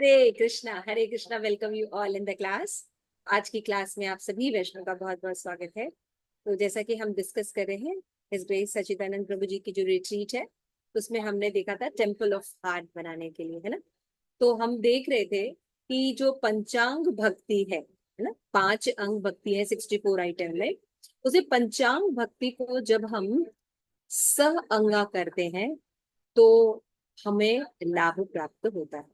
Hare Krishna. Welcome you all in the class. आज की class में आप सभी वैष्णव का बहुत बहुत स्वागत है। तो जैसा कि हम डिस्कस कर रहे हैं, इस ग्रेस सच्चिदानंद प्रभु जी की जो रिट्रीट है, उसमें हमने देखा था टेम्पल ऑफ हार्ट बनाने के लिए, है ना। तो हम देख रहे थे कि जो पंचांग भक्ति है ना, 5 अंग भक्ति है 64 आइटम में। उसे पंचांग भक्ति को जब हम सह अंगा करते हैं तो हमें लाभ प्राप्त होता है।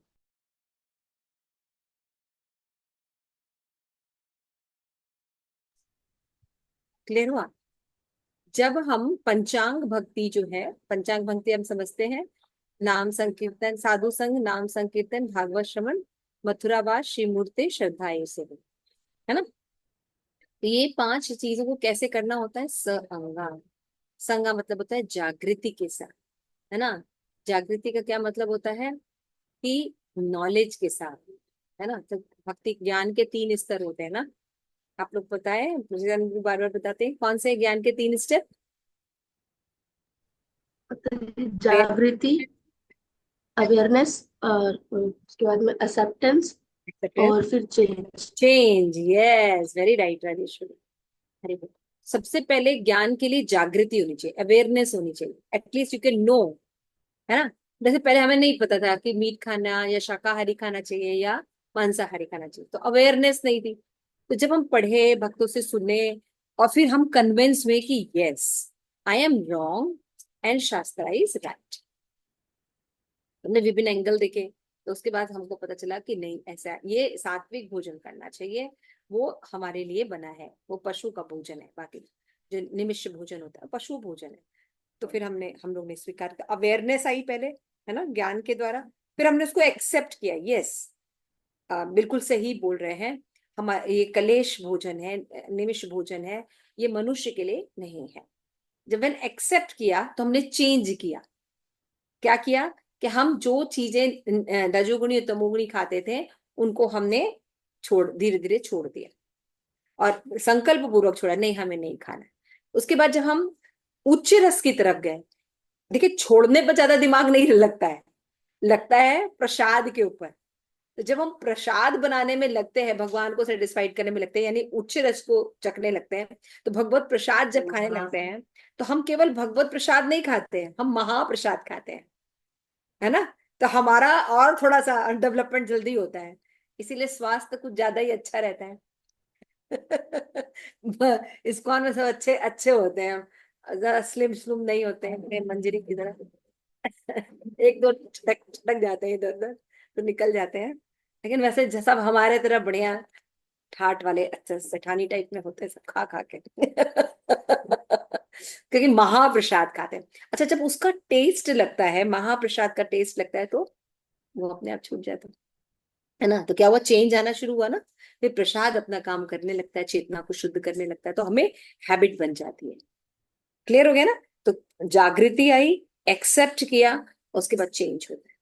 क्लियर हुआ? जब हम पंचांग भक्ति जो है, पंचांग भक्ति हम समझते हैं, नाम संकीर्तन, साधु संग, नाम संकीर्तन, भागवत श्रवण, मथुरावास, श्री मूर्ति, श्रद्धा, ये सब, है ना। तो ये 5 चीजों को कैसे करना होता है? संगा। संगा मतलब होता है जागृति के साथ, है ना। जागृति का क्या मतलब होता है? कि नॉलेज के साथ, है ना। तो भक्ति ज्ञान के 3 स्तर होते हैं ना। आप लोग पता है, मुझे बार बार बताते हैं कौन से ज्ञान के 3 स्टेप? जागृति, अवेयरनेस और उसके बाद में एक्सेप्टेंस और फिर change. Change. Yes, very right Rajeshwari. अरे वाह। सबसे पहले ज्ञान के लिए जागृति होनी चाहिए, अवेयरनेस होनी चाहिए, एटलीस्ट यू कैन नो, है ना। जैसे पहले हमें नहीं पता था कि मीट खाना या शाकाहारी खाना चाहिए या मांसाहारी खाना चाहिए, तो अवेयरनेस नहीं थी। तो जब हम पढ़े, भक्तों से सुने, और फिर हम कन्विंस हुए कि yes, I am wrong and शास्त्रा इज राइट, हमने विभिन्न एंगल देखे, तो उसके बाद हमको पता चला कि नहीं, ऐसा ये सात्विक भोजन करना चाहिए, वो हमारे लिए बना है, वो पशु का भोजन है, बाकी जो निमिष्ट भोजन होता है पशु भोजन है। तो फिर हम लोग ने स्वीकार किया, अवेयरनेस आई पहले, है ना, ज्ञान के द्वारा। फिर हमने उसको एक्सेप्ट किया, यस, बिल्कुल सही बोल रहे हैं, हमारे ये कलेश भोजन है, निमिष भोजन है, ये मनुष्य के लिए नहीं है। जब मैंने एक्सेप्ट किया तो हमने चेंज किया। क्या किया? कि हम जो चीजें रजोगुणी और तमोगुणी खाते थे, उनको हमने धीरे धीरे छोड़ दिया, और संकल्प पूर्वक छोड़ा, नहीं हमें नहीं खाना। उसके बाद जब हम उच्च रस की तरफ गए, देखिए छोड़ने पर ज्यादा दिमाग नहीं लगता है, लगता है प्रसाद के ऊपर। तो जब हम प्रसाद बनाने में लगते हैं, भगवान को सेटिस्फाइड करने में लगते हैं, यानी उच्च रस को चखने लगते हैं, तो भगवत प्रसाद जब खाने लगते हैं, तो हम केवल भगवत प्रसाद नहीं खाते हैं, हम महाप्रसाद खाते हैं, है ना। तो हमारा और थोड़ा सा डेवलपमेंट जल्दी होता है, इसीलिए स्वास्थ्य कुछ ज्यादा ही अच्छा रहता है। इस्कॉन में सब अच्छे अच्छे होते हैं, जरा स्लिम स्लिम नहीं होते हैं, अपने मंजरी की तरह। एक दो छटक छटक जाते हैं इधर उधर, तो निकल जाते हैं। लेकिन वैसे सब हमारे तरह बढ़िया ठाट वाले अच्छा सेठानी टाइप में होते हैं, सब खा खा के। क्योंकि महाप्रसाद खाते हैं। अच्छा, जब उसका टेस्ट लगता है, महाप्रसाद का टेस्ट लगता है, तो वो अपने आप छूट जाता है ना। तो क्या हुआ? चेंज आना शुरू हुआ ना। फिर प्रसाद अपना काम करने लगता है, चेतना को शुद्ध करने लगता है, तो हमें हैबिट बन जाती है। क्लियर हो गया ना। तो जागृति आई, एक्सेप्ट किया, उसके बाद चेंज होता है।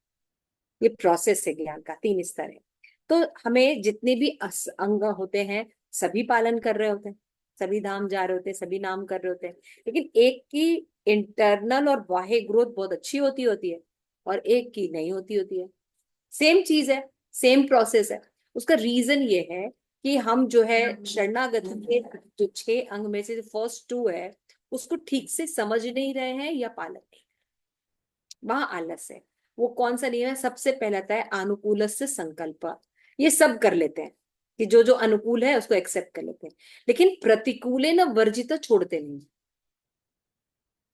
ये प्रोसेस है ज्ञान का, 3 स्तर है। तो हमें जितने भी अंग होते हैं, सभी पालन कर रहे होते हैं, सभी धाम जा रहे होते हैं, सभी नाम कर रहे होते हैं, लेकिन एक की इंटरनल और बाह्य ग्रोथ बहुत अच्छी होती होती है, और एक की नहीं होती होती है। सेम चीज है, सेम प्रोसेस है। उसका रीजन ये है कि हम जो है शरणागति के जो 6 अंग में से जो फर्स्ट 2 है, उसको ठीक से समझ नहीं रहे हैं या पालन नहीं, वहां आलस है। वो कौन सा नियम है? सबसे पहला था अनुकूलस्य संकल्प। ये सब कर लेते हैं कि जो जो अनुकूल है उसको एक्सेप्ट कर लेते हैं, लेकिन प्रतिकूले न वर्जित छोड़ते नहीं।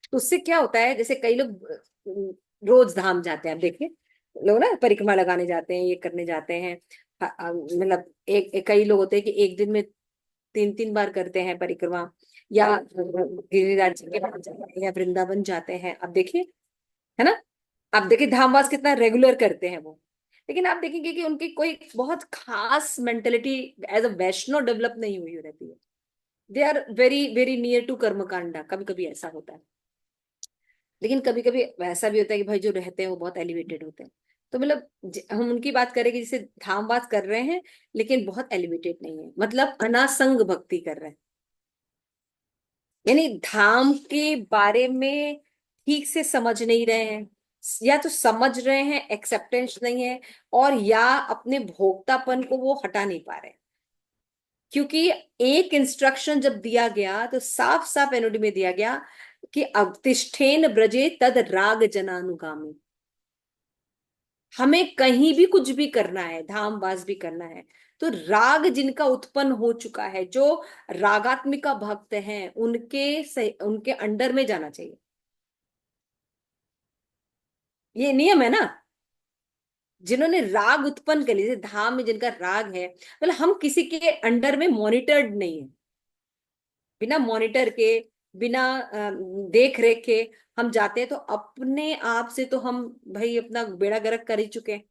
तो उससे क्या होता है, जैसे कई लोग रोज धाम जाते हैं, आप देखिए, लोग ना परिक्रमा लगाने जाते हैं, ये करने जाते हैं, मतलब कई लोग होते हैं कि एक दिन में 3 3 बार करते हैं परिक्रमा, या गिरिराज जी के पास जाते हैं, या वृंदावन जाते हैं, अब देखिए, है ना। आप देखिए धामवास कितना रेगुलर करते हैं वो, लेकिन आप देखेंगे कि उनकी कोई बहुत खास mentality as a Vaishnav develop नहीं हुई रहती है। They are very very near to कर्मकांडा, कभी कभी ऐसा होता है। लेकिन कभी कभी वैसा भी होता है कि भाई जो रहते हैं वो बहुत एलिवेटेड होते हैं। तो मतलब हम उनकी बात करें कि जैसे धामवास कर रहे हैं, लेकिन बहुत एलिवेटेड नहीं है, मतलब अनासंग भक्ति कर रहे हैं, यानी धाम के बारे में ठीक से समझ नहीं रहे हैं, या तो समझ रहे हैं, एक्सेप्टेंस नहीं है, और या अपने भोक्तापन को वो हटा नहीं पा रहे। क्योंकि एक इंस्ट्रक्शन जब दिया गया तो साफ साफ एनओडी में दिया गया कि अवतिष्ठेन ब्रजे तद राग जनानुगामी। हमें कहीं भी कुछ भी करना है, धाम वास भी करना है, तो राग जिनका उत्पन्न हो चुका है, जो रागात्मिका भक्त हैं, उनके अंडर में जाना चाहिए। ये नियम है ना। जिन्होंने राग उत्पन्न कर लिए, धाम में जिनका राग है, मतलब हम किसी के अंडर में मॉनिटर्ड नहीं है। बिना मॉनिटर के, बिना देख रेख के हम जाते हैं, तो अपने आप से तो हम भाई अपना बेड़ा गर्क कर ही चुके हैं।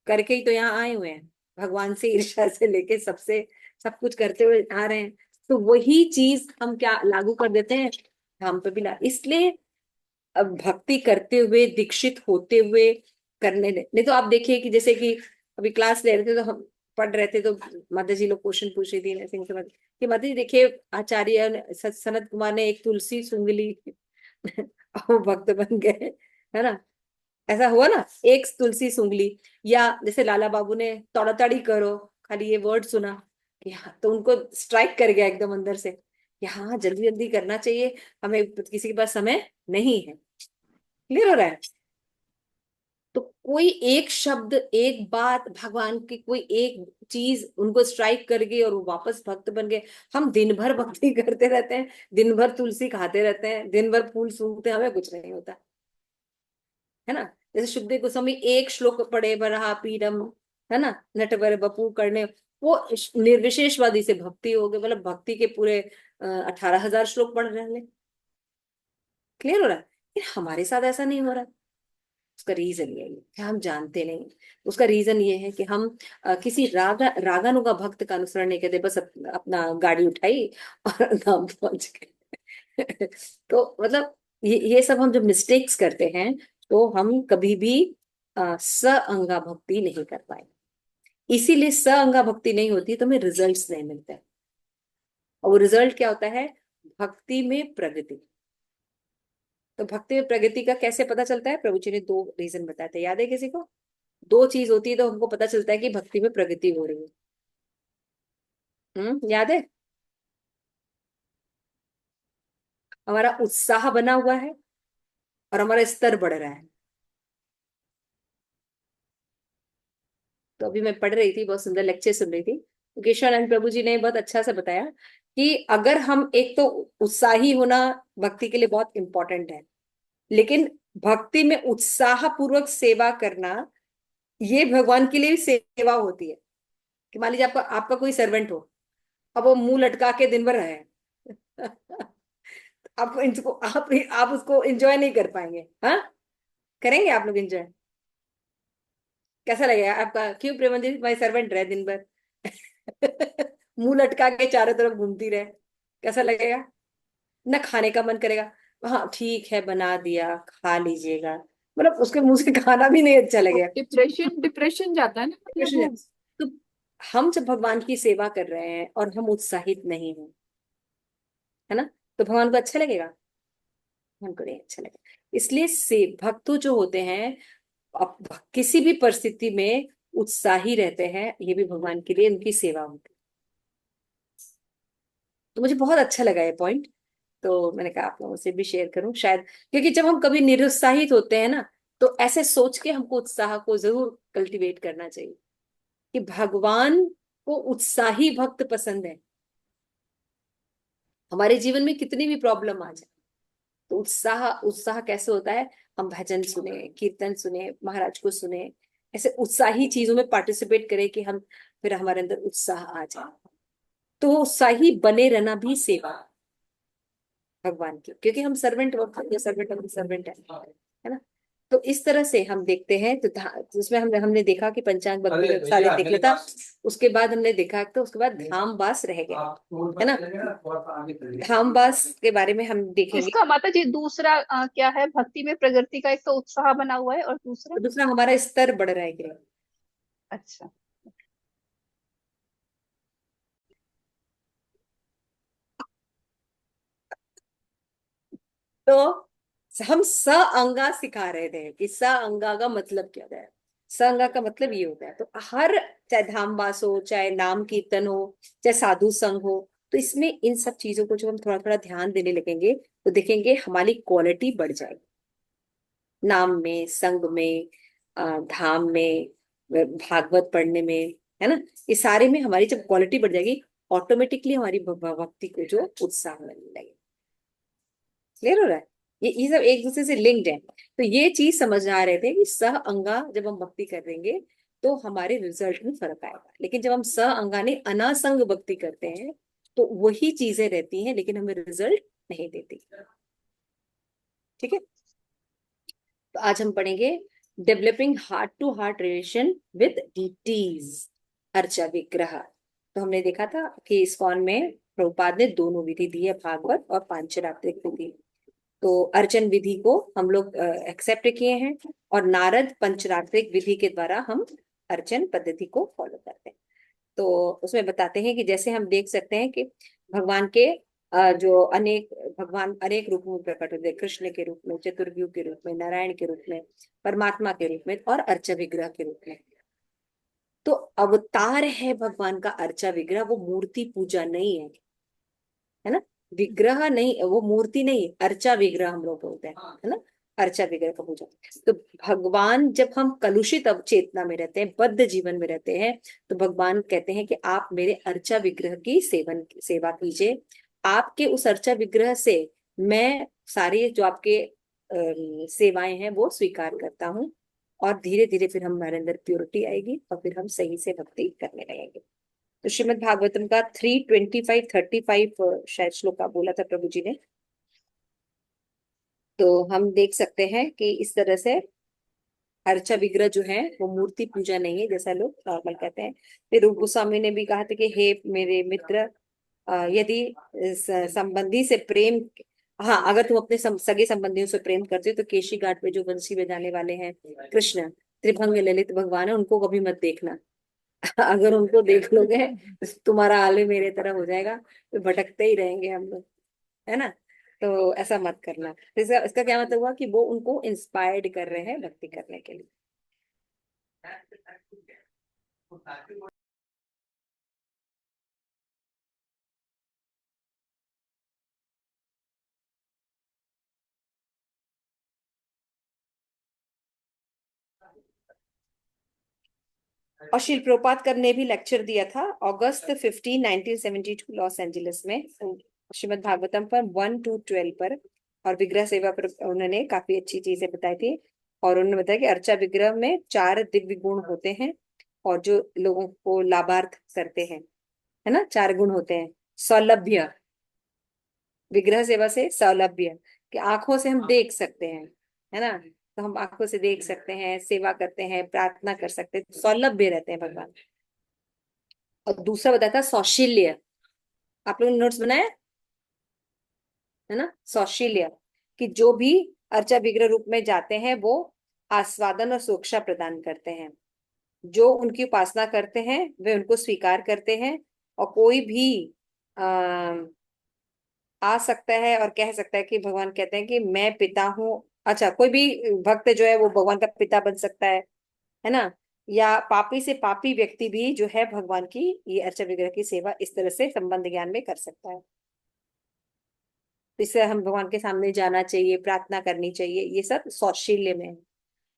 करके ही तो यहाँ आए हुए हैं, भगवान से ईर्ष्या से लेके सबसे सब कुछ करते हुए आ रहे हैं। तो वही चीज हम क्या लागू कर देते हैं हम पे भी इसलिए अब भक्ति करते हुए, दीक्षित होते हुए करने दे। नहीं तो आप देखिए कि जैसे कि अभी क्लास ले रहे थे, तो हम पढ़ रहे थे, तो माता जी लोग क्वेश्चन पूछ रही थी नरसिंह से कि माता जी देखिए, आचार्य सनत कुमार ने एक तुलसी सूंघ ली और वो भक्त बन गए, है ना। ऐसा हुआ ना, एक तुलसी सूंघ ली। या जैसे लाला बाबू ने तोड़ाताड़ी करो, खाली ये वर्ड सुना कि हाँ, तो उनको स्ट्राइक कर गया एकदम अंदर से कि हाँ जल्दी जल्दी करना चाहिए, हमें किसी के पास समय नहीं है। क्लियर हो रहा है। तो कोई एक शब्द, एक बात भगवान की, कोई एक चीज उनको स्ट्राइक कर गई और वो वापस भक्त बन गए। हम दिन भर भक्ति करते रहते हैं, दिन भर तुलसी खाते रहते हैं, दिन भर फूल सूंघते हैं, हमें कुछ नहीं होता, है ना। जैसे शुभदेव गोस्वामी एक श्लोक पढ़े, बरहा पीरम, है ना, नटवर बपू करने, वो निर्विशेषवादी से भक्ति हो गए, मतलब भक्ति के पूरे 18,000 श्लोक पढ़ रहे हैं। क्लियर हो रहा है। लेकिन हमारे साथ ऐसा नहीं हो रहा। उसका रीजन ये है कि हम जानते नहीं। उसका रीजन ये है कि हम किसी रागानुगा भक्त का अनुसरण नहीं करते, बस अपना गाड़ी उठाई और धाम पहुंच गए। तो मतलब ये सब हम जब मिस्टेक्स करते हैं, तो हम कभी भी स अंगा भक्ति नहीं कर पाए। इसीलिए स अंगा भक्ति नहीं होती तो हमें रिजल्ट्स नहीं मिलते। और वो रिजल्ट क्या होता है? भक्ति में प्रगति। तो भक्ति में प्रगति का कैसे पता चलता है? प्रभु जी ने दो रीजन बताए थे, याद है किसी को? दो चीज होती है तो हमको पता चलता है कि भक्ति में प्रगति हो रही है। याद है? हमारा उत्साह बना हुआ है और हमारा स्तर बढ़ रहा है। तो अभी मैं पढ़ रही थी, बहुत सुंदर लेक्चर सुन रही थी, तो केशवानंद प्रभु जी ने बहुत अच्छा से बताया कि अगर हम, एक तो उत्साही होना भक्ति के लिए बहुत इंपॉर्टेंट है, लेकिन भक्ति में उत्साह पूर्वक सेवा करना, ये भगवान के लिए भी सेवा होती है। कि मान लीजिए आपका आपका कोई सर्वेंट हो, अब वो मुंह लटका के दिन भर रहे आपको इनको आप उसको एंजॉय नहीं कर पाएंगे। हाँ, करेंगे आप लोग एंजॉय? कैसा लगेगा आपका? क्यों प्रेम जी माई सर्वेंट रहे दिन भर मुंह लटका के चारों तरफ घूमती रहे, कैसा लगेगा? ना खाने का मन करेगा। हाँ ठीक है, बना दिया, खा लीजिएगा, मतलब उसके मुंह से खाना भी नहीं अच्छा लगेगा। डिप्रेशन डिप्रेशन जाता है ना, मतलब वो। तो हम जब भगवान की सेवा कर रहे हैं और हम उत्साहित नहीं हैं, है ना, तो भगवान को अच्छा लगेगा? भगवान को नहीं अच्छा लगेगा। इसलिए से भक्त जो होते हैं, अब किसी भी परिस्थिति में उत्साही रहते हैं, ये भी भगवान के लिए उनकी सेवा होती है। तो मुझे बहुत अच्छा लगा ये पॉइंट, तो मैंने कहा आप लोगों से भी शेयर करूं शायद। क्योंकि जब हम कभी निरुत्साहित होते हैं ना, तो ऐसे सोच के हमको उत्साह को जरूर कल्टीवेट करना चाहिए कि भगवान को उत्साही भक्त पसंद है। हमारे जीवन में कितनी भी प्रॉब्लम आ जाए, तो उत्साह उत्साह कैसे होता है? हम भजन सुने, कीर्तन सुने, महाराज को सुने, ऐसे उत्साही चीजों में पार्टिसिपेट करें कि हम, फिर हमारे अंदर उत्साह आ जाए। तो वो उत्साही बने रहना भी सेवा भगवान की, क्योंकि हम servant work, servant of servant है ना। तो इस तरह से हम देखते हैं, तो उसमें हमने देखा कि पंचांग भक्ति सारे देख लेता। उसके बाद हमने देखा, तो उसके बाद धाम वास रह गया, है ना। धाम वास के बारे में हम देखेंगे। इसका माता जी दूसरा क्या है? भक्ति में प्रगति का एक तो उत्साह बना हुआ है, और दूसरा? तो दूसरा हमारा स्तर बढ़ रहा है कि नहीं। अच्छा। तो हम स अंगा सिखा रहे थे कि स अंगा का मतलब क्या होता है। स अंगा का मतलब ये होता है। तो हर, चाहे धामवास हो, चाहे नाम कीर्तन हो, चाहे साधु संग हो, तो इसमें इन सब चीजों को जब हम थोड़ा थोड़ा ध्यान देने लगेंगे तो देखेंगे हमारी क्वालिटी बढ़ जाएगी। नाम में, संग में, धाम में, भागवत पढ़ने में, है ना, ये सारे में हमारी जब क्वालिटी बढ़ जाएगी, ऑटोमेटिकली हमारी भक्ति को जो उत्साह मिलने लगेगा। क्लियर हो रहा है? ये सब एक दूसरे से लिंक्ड है। तो ये चीज समझ आ रहे थे कि सह अंगा जब हम भक्ति करेंगे तो हमारे रिजल्ट में फर्क आएगा, लेकिन जब हम सह अंगा ने अनासंग भक्ति करते हैं तो वही चीजें रहती हैं लेकिन हमें रिजल्ट नहीं देती। ठीक है, तो आज हम पढ़ेंगे developing heart to heart relation with deities, अर्चा विग्रह। तो हमने देखा था कि इस्कॉन में प्रभुपाद ने दोनों विधि दी है, भागवत और पांचरात्रिक विधि। तो अर्चन विधि को हम लोग एक्सेप्ट किए हैं और नारद पंचरात्रिक विधि के द्वारा हम अर्चन पद्धति को फॉलो करते हैं। तो उसमें बताते हैं कि जैसे हम देख सकते हैं कि भगवान के जो अनेक भगवान अनेक रूपों में प्रकट होते हैं, कृष्ण के रूप में, चतुर्व्यूह के रूप में, नारायण के रूप में, परमात्मा के रूप में और अर्चा विग्रह के रूप में। तो अवतार है भगवान का अर्चा विग्रह, वो मूर्ति पूजा नहीं है ना, विग्रह नहीं, वो मूर्ति नहीं, अर्चा विग्रह हम लोग बोलते हैं, है ना, अर्चा विग्रह का पूजा। तो भगवान जब हम कलुषित चेतना में रहते हैं, बद्ध जीवन में रहते हैं, तो भगवान कहते हैं कि आप मेरे अर्चा विग्रह की सेवा कीजिए। आपके उस अर्चा विग्रह से मैं सारी जो आपके सेवाएं हैं वो स्वीकार करता हूँ, और धीरे धीरे फिर हमारे अंदर प्योरिटी आएगी और फिर हम सही से भक्ति करने लगेंगे। तो श्रीमद् भागवतम का 325-35 शायद श्लोक का बोला था प्रभु जी ने। तो हम देख सकते हैं कि इस तरह से अर्चा विग्रह जो है वो मूर्ति पूजा नहीं है जैसा लोग नॉर्मल कहते हैं। फिर रूप गोस्वामी ने भी कहा था कि हे मेरे मित्र, यदि संबंधी से प्रेम, हाँ, अगर तुम अपने सगे संबंधियों से प्रेम करते हो तो केशी घाट पे जो बंसी बजाने वाले हैं कृष्ण, त्रिभंग ललित भगवान है, उनको कभी मत देखना। अगर उनको देख लोगे तुम्हारा हाल भी मेरे तरह हो जाएगा, तो भटकते ही रहेंगे हम लोग, है ना। तो ऐसा मत करना। तो इसका क्या मतलब हुआ कि वो उनको इंस्पायर्ड कर रहे हैं भक्ति करने के लिए। और शिल प्रभुपाद कर ने भी लेक्चर दिया था अगस्त 15, 1972 लॉस एंजलिस में, श्रीमद् भागवतम पर 1 to 12 पर, और विग्रह सेवा पर उन्होंने काफी अच्छी चीजें बताई थी। और उन्होंने बताया कि अर्चा विग्रह में 4 दिव्य गुण होते हैं और जो लोगों को लाभार्थ करते हैं, है ना, 4 गुण होते हैं। सौलभ्य, विग्रह सेवा से सौलभ्य, कि आंखों से हम देख सकते हैं, है ना, तो हम आंखों से देख सकते हैं, सेवा करते हैं, प्रार्थना कर सकते हैं, तो सौलभ्य रहते हैं भगवान। और दूसरा बताया था सौशील्य, आप लोगों ने नोट्स बनाया है ना, सौशील्य, कि जो भी अर्चा विग्रह रूप में जाते हैं वो आस्वादन और सुरक्षा प्रदान करते हैं, जो उनकी उपासना करते हैं वे उनको स्वीकार करते हैं, और कोई भी आ सकता है और कह सकता है कि भगवान कहते हैं कि मैं पिता हूँ। अच्छा, कोई भी भक्त जो है वो भगवान का पिता बन सकता है ना, या पापी से पापी व्यक्ति भी जो है भगवान की ये अर्चा विग्रह की सेवा इस तरह से संबंध ज्ञान में कर सकता है। तो इससे हम भगवान के सामने जाना चाहिए, प्रार्थना करनी चाहिए, ये सब सौशील्य में है।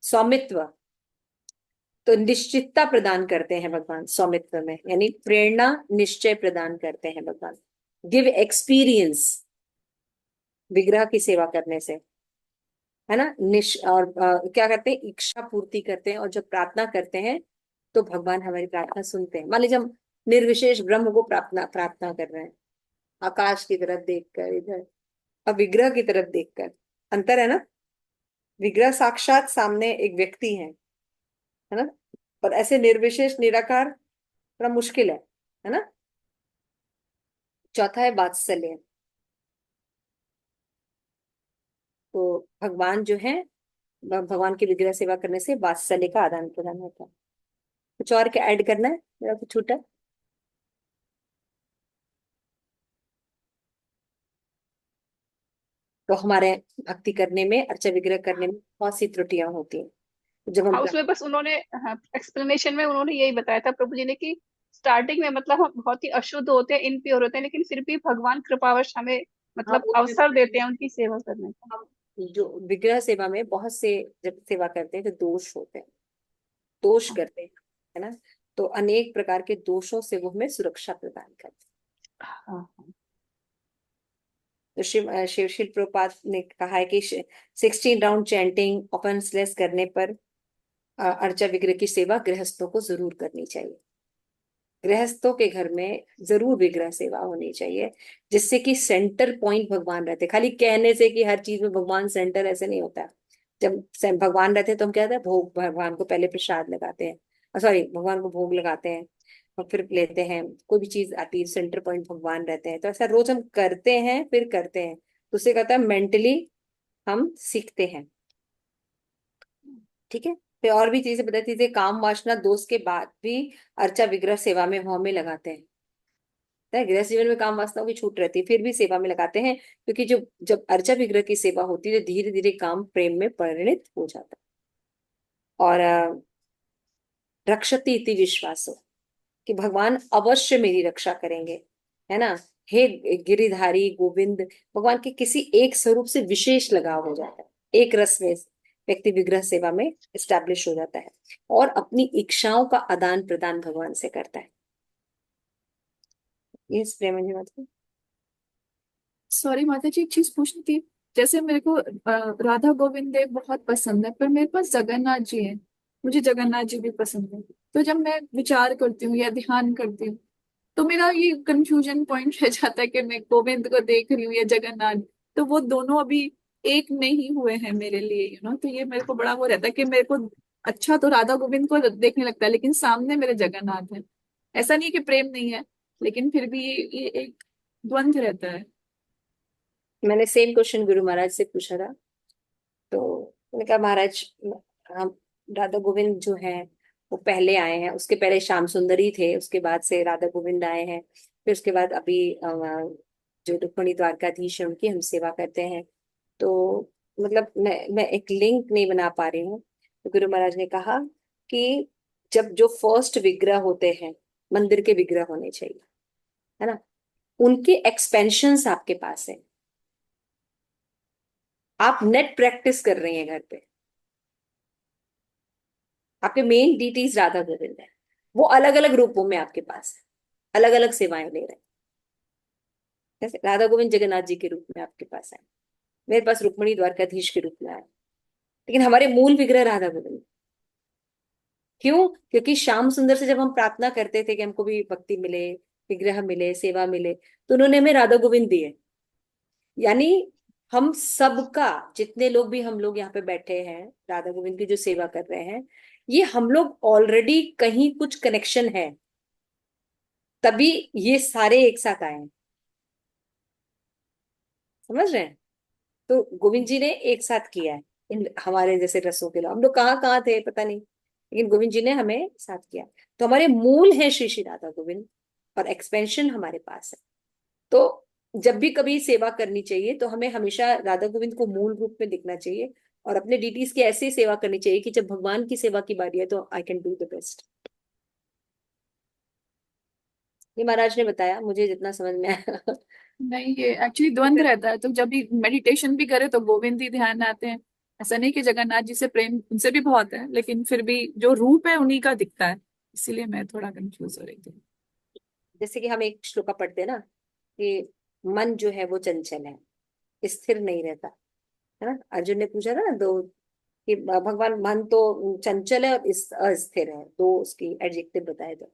सौमित्व, तो निश्चितता प्रदान करते हैं भगवान सौमित्व में, यानी प्रेरणा निश्चय प्रदान करते हैं भगवान। गिव एक्सपीरियंस, विग्रह की सेवा करने से, है ना, और क्या करते हैं, इच्छा पूर्ति करते हैं, और जब प्रार्थना करते हैं तो भगवान हमारी प्रार्थना सुनते हैं। मान लीजिए हम निर्विशेष ब्रह्म को प्रार्थना प्रार्थना कर रहे हैं, आकाश की तरफ देखकर, इधर, अब विग्रह की तरफ देखकर, अंतर है ना। विग्रह साक्षात सामने एक व्यक्ति है ना, पर ऐसे निर्विशेष निराकार थोड़ा मुश्किल है ना। चौथा है वात्सल्य, तो भगवान जो है, भगवान की विग्रह सेवा करने से वात्सल्य का आदान प्रदान होता है। कुछ और क्या ऐड करना है, मेरा कुछ छूटा? तो हमारे भक्ति करने में, अर्चा विग्रह करने में बहुत सी त्रुटियां होती हैं। तो जब हम हाँ, उसमें बस उन्होंने, हाँ, एक्सप्लेनेशन में उन्होंने यही बताया था प्रभु जी ने कि स्टार्टिंग में मतलब हम बहुत ही अशुद्ध होते हैं, इनप्योर होते हैं, लेकिन फिर भी भगवान कृपावश हमें हाँ, मतलब अवसर देते हैं उनकी सेवा करने का। हम जो विग्रह सेवा में बहुत से जब सेवा करते हैं तो दोष होते हैं, दोष करते हैं, है ना। तो अनेक प्रकार के दोषों से वो हमें सुरक्षा प्रदान करते हाँ, हैं। तो शिव प्रभुपाद ने कहा है कि 16 राउंड चैंटिंग ऑफेंसलेस करने पर अर्चा विग्रह की सेवा गृहस्थों को जरूर करनी चाहिए। गृहस्थों के घर में जरूर विग्रह सेवा होनी चाहिए, जिससे कि सेंटर पॉइंट भगवान रहते। खाली कहने से कि हर चीज में भगवान सेंटर, ऐसे नहीं होता है। जब भगवान रहते हैं तो हम क्या कहते हैं, भोग, भगवान को पहले प्रसाद लगाते हैं, सॉरी भगवान को भोग लगाते हैं और फिर लेते हैं। कोई भी चीज आती है सेंटर पॉइंट भगवान रहते हैं, तो ऐसा रोज हम करते हैं फिर करते हैं, तो उससे कहता है मेंटली हम सीखते हैं। ठीक है। फिर और भी चीजें बताती थी, काम वासना दोष के बाद भी अर्चा विग्रह सेवा में होम में लगाते हैं। गृह जीवन में काम वासनाओं की छूट रहती है, फिर भी सेवा में लगाते हैं, क्योंकि जो जब अर्चा विग्रह की सेवा होती है तो धीरे धीरे काम प्रेम में परिणित हो जाता है। और रक्षति इति विश्वासो, कि भगवान अवश्य मेरी रक्षा करेंगे, है ना। हे गिरिधारी गोविंद, भगवान के किसी एक स्वरूप से विशेष लगाव हो जाता है, एक रस में व्यक्ति विग्रह सेवा में स्टैब्लिश हो जाता है और अपनी इच्छाओं का आदान प्रदान भगवान से करता है। इस प्रेम जी मतलब सॉरी माता जी, एक चीज पूछनी थी। जैसे मेरे को राधा गोविंद देव बहुत पसंद है, पर मेरे पास जगन्नाथ जी है, मुझे जगन्नाथ जी भी पसंद है। तो जब मैं विचार करती हूँ या ध्यान करती हूँ, तो मेरा ये कंफ्यूजन पॉइंट रह जाता है कि मैं गोविंद को देख रही हूँ या जगन्नाथ। तो वो दोनों अभी एक नहीं हुए हैं मेरे लिए, तो ये मेरे को बड़ा वो रहता है कि मेरे को अच्छा तो राधा गोविंद को देखने लगता है, लेकिन सामने मेरे जगन्नाथ है। ऐसा नहीं कि प्रेम नहीं है, लेकिन फिर भी ये एक द्वंद्व रहता है। मैंने सेम क्वेश्चन गुरु महाराज से पूछा था, तो मैंने कहा महाराज, हम राधा गोविंद जो है वो पहले आए हैं, उसके पहले श्याम सुंदरी थे, उसके बाद से राधा गोविंद आए हैं, फिर उसके बाद अभी जो रुक्मिणी द्वारकाधीश है उनकी हम सेवा करते हैं। तो मतलब मैं एक लिंक नहीं बना पा रही हूँ। तो गुरु महाराज ने कहा कि जब जो फर्स्ट विग्रह होते हैं, मंदिर के विग्रह होने चाहिए, है ना, उनके एक्सपेंशंस आपके पास है, आप नेट प्रैक्टिस कर रही हैं घर पे, आपके मेन डीटीज राधा गोविंद है, वो अलग अलग रूपों में आपके पास है, अलग अलग सेवाएं ले रहे हैं। जैसे राधा गोविंद जगन्नाथ जी के रूप में आपके पास है, मेरे पास रुक्मिणी द्वारकाधीश के रूप में आया, लेकिन हमारे मूल विग्रह राधा गोविंद। क्यों? क्योंकि श्याम सुंदर से जब हम प्रार्थना करते थे कि हमको भी भक्ति मिले, विग्रह मिले, सेवा मिले, तो उन्होंने हमें राधा गोविंद दिए। यानी हम सबका, जितने लोग भी हम लोग यहाँ पे बैठे हैं राधा गोविंद की जो सेवा कर रहे हैं, ये हम लोग ऑलरेडी कहीं कुछ कनेक्शन है, तभी ये सारे एक साथ आए हैं। समझ रहे हैं? तो गोविंद जी ने एक साथ किया है इन हमारे जैसे रसों के लोग। हम लोग कहाँ कहाँ थे पता नहीं, लेकिन गोविंद जी ने हमें साथ किया। तो हमारे मूल है श्री श्री राधा गोविंद, और एक्सपेंशन हमारे पास है। तो जब भी कभी सेवा करनी चाहिए तो हमें हमेशा राधा गोविंद को मूल रूप में दिखना चाहिए, और अपने डीटीज की ऐसी सेवा करनी चाहिए कि जब भगवान की सेवा की बारी है तो I can do the best. ये महाराज ने बताया, मुझे जितना समझ में आया। नहीं, ये एक्चुअली द्वंद्व रहता है। तो जब भी मेडिटेशन भी करे तो गोविंद ही ध्यान आते हैं। ऐसा नहीं कि जगन्नाथ जी से प्रेम उनसे भी बहुत है, लेकिन फिर भी जो रूप है उन्हीं का दिखता है। इसीलिए मैं थोड़ा कंफ्यूज हो रही थी। जैसे कि हम एक श्लोका पढ़ते हैं ना कि मन जो है वो चंचल है, स्थिर नहीं रहता, है ना। अर्जुन ने पूछा था ना दो, कि भगवान मन तो चंचल है और अस्थिर है, दो उसकी एडजेक्टिव बताए थे।